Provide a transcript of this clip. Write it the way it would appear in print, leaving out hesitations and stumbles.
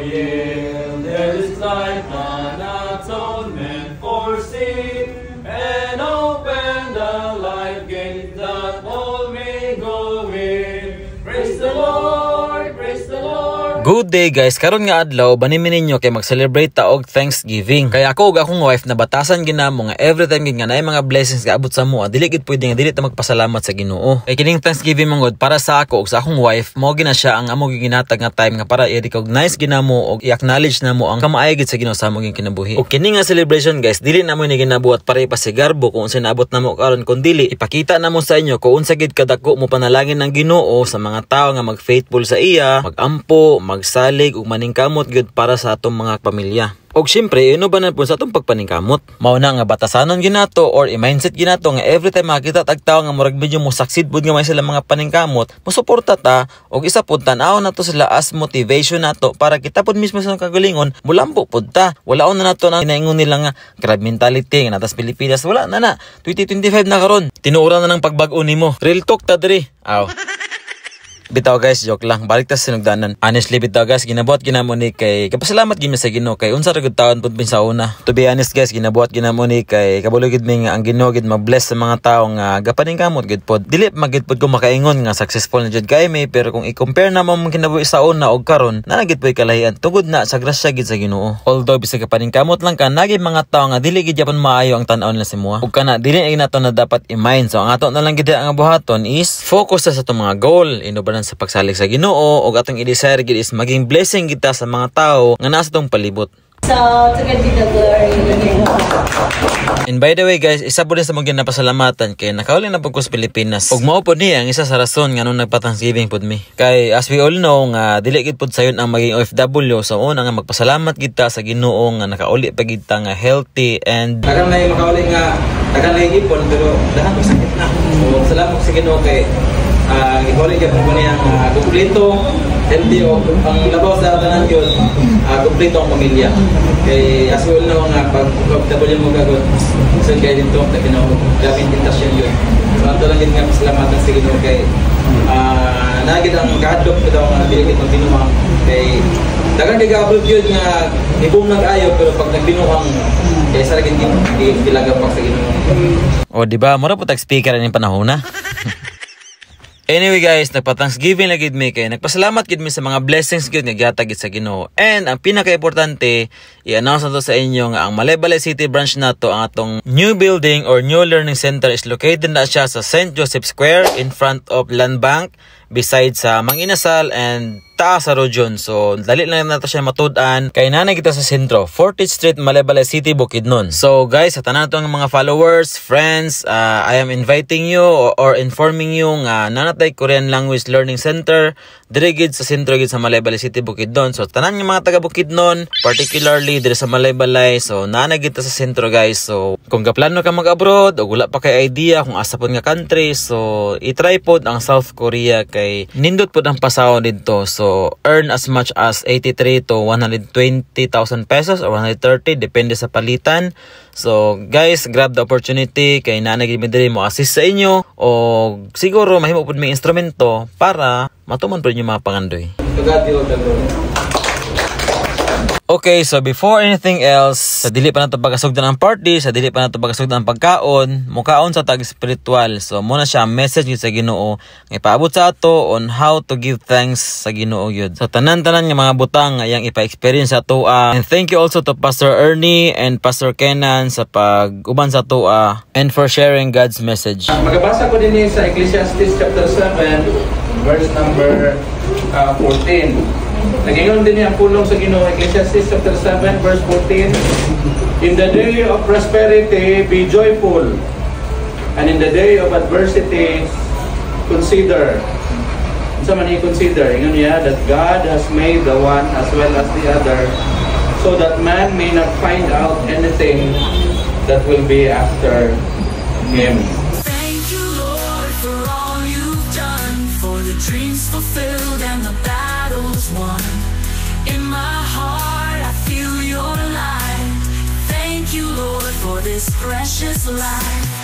There is life an atonement for sin, and open the life gate that all may go in. Praise the Lord, praise the Lord. Good day guys, karon nga adlaw banimin ninyo kay mag-celebrate ta og Thanksgiving. Kaya ako ug akong wife na batasan ginamo nga every time gid nga naay mga blessings gaabot sa mo, dili gid pwede nga dili ta magpasalamat sa Ginoo. Kay kining Thanksgiving mangod para sa ako ug sa akong wife, mao gina siya ang amo ginatag nga time nga para i-recognize ginamo og i-acknowledge namo ang kamaayo gid sa Ginoo sa among kinabuhi. Ug kini nga celebration guys, dili namo ni ginabuhat para ipasigarbo kung unsa naabot namo karon, kundi ipakita namo sa inyo kung unsa gid kadako mo panalangin ng Ginoo sa mga tawo nga mag-faithful sa iya, magampo, magsalig ug maningkamot gyud para sa atong mga pamilya. Og syempre, inubanan po sa atong pagpaningkamot. Mao na nga batasanon ginato or i-mindset ginato nga every time makita tag tawo nga murag medyo mo succeed pud nga may sila mga paningkamot, mosuporta ta og isa pud tan-aw nato sila as motivation nato para kita pud mismo sa kagalingon mulambo pud ta. Wala on na nato nang inaingon nila nga crab mentality nga natas Pilipinas. Wala na 2025 na karon. Tinuoran na ng pagbag-o nimo. Real talk ta diri. Aw. Bitaw guys, joke lang. Balik ta sa sinugdanan. Honestly bitaw guys, ginabuhat ginamo ni kay kapasalamat gid mi sa Ginoo kay unsa ra gud taon pud sa una. To be honest guys, ginabuhat ginamo ni kay kabulo gid mi nga ang Ginoo gid mag-bless sa mga tawo nga gapaningkamot gid pod. Dili magid pod ko makaingon nga successful na jud kay mi, pero kung i-compare na mo kinabuhi sa una og karon, na gid poy kalahian tugod na sa grasya gid sa Ginoo. Although bisag kapaningkamot lang ka, nagay mga tawo nga dili gid gyapon maayo ang tan-aw nila sa moa. Ug kana dili na nato na dapat i-mind. So ang ato na lang gid ang buhaton is focus sa atong mga goal, inubanan sa pagsalig sa Ginoo og atong i-desire gid is maging blessing kita sa mga tawo nga nasa tong palibot. So, to God be the glory. And by the way guys, isa po din sa mga napasalamatan kay nakauli na po ko sa Pilipinas. Ug mao po ni ang isa sa rason nga nung nagpa-Thanksgiving pod mi. Kay as we all know nga dili gid pod sayon ang maging OFW, so una nga magpasalamat kita sa Ginoo nga nakauli pa gid ta nga healthy and tagan na makauli nga tagan na ipon pero dahan ko sakit na. So salamat sa Ginoo kay ikauli ka po niya kumpleto, healthy o ang labaw sa tanan yun, kumpleto ang pamilya. Kay as well na nga pag OFW mo gagod, so kaya dito na kinagawin invitation yun. So ato lang yun nga pasalamatan sa Ginoo kay nagit ang kahadlok ko daw nga dili kitong binuhang kay dagan kay gaabot yun nga ibong nag-ayo pero pag nagbinuhang kay sa lagi dilagapag sa Ginoo. o di ba mura po tag speaker ani panahon na. Anyway guys, nagpa-Thanksgiving lagi mi kay nagpasalamat gid mi sa mga blessings gyud nga gihatag sa Ginoo. And ang pinaka-importante, i-announce nato sa inyo nga ang Malaybalay City branch nato ang atong new building or new learning center is located na siya sa St. Joseph Square in front of Land Bank beside sa Manginasal and taas sa Rojon. So dali lang nato siya matud-an kay nanay kita sa sentro, 40th Street, Malaybalay City, Bukidnon. So guys, sa tanan natong mga followers, friends, I am inviting you or informing you nga nanatay Korean Language Learning Center diri gid sa sentro gid sa Malaybalay City, Bukidnon. So tanan nga mga taga Bukidnon, particularly diri sa Malaybalay, so nanay kita sa sentro guys. So kung gaplano ka mag-abroad o wala pa kay idea kung asa pod nga country, so i-try pod ang South Korea kay nindot pod ang pasahod didto. So earn as much as 83 to 120,000 pesos or 130 depende sa palitan. So guys, grab the opportunity kay nanay gid mi diri mo assist sa inyo o siguro mahimo pud may instrumento para matuman pud inyo mga pangandoy. Okay, so before anything else, sa dili pa nato pagasugdan ang party, sa dili pa nato pagasugdan ang pagkaon, mukaon sa tag spiritual. So muna siya ang message sa Ginoo nga ipaabot sa ato on how to give thanks sa Ginoo gyud. So tanan-tanan nga mga butang nga iyang ipa-experience sa toa. And thank you also to Pastor Ernie and Pastor Kenan sa pag-uban sa toa and for sharing God's message. Magabasa ko din sa Ecclesiastes chapter 7 verse number 14. Nagingon din niya ang pulong sa Ginoo, Ecclesiastes chapter 7 verse 14. In the day of prosperity, be joyful, and in the day of adversity, consider. Sa man i-consider, ingon niya that God has made the one as well as the other, so that man may not find out anything that will be after him. Thank you, Lord, for all you've done, for the dreams fulfilled and the battles won. In my heart I feel your light. Thank you, Lord, for this precious life.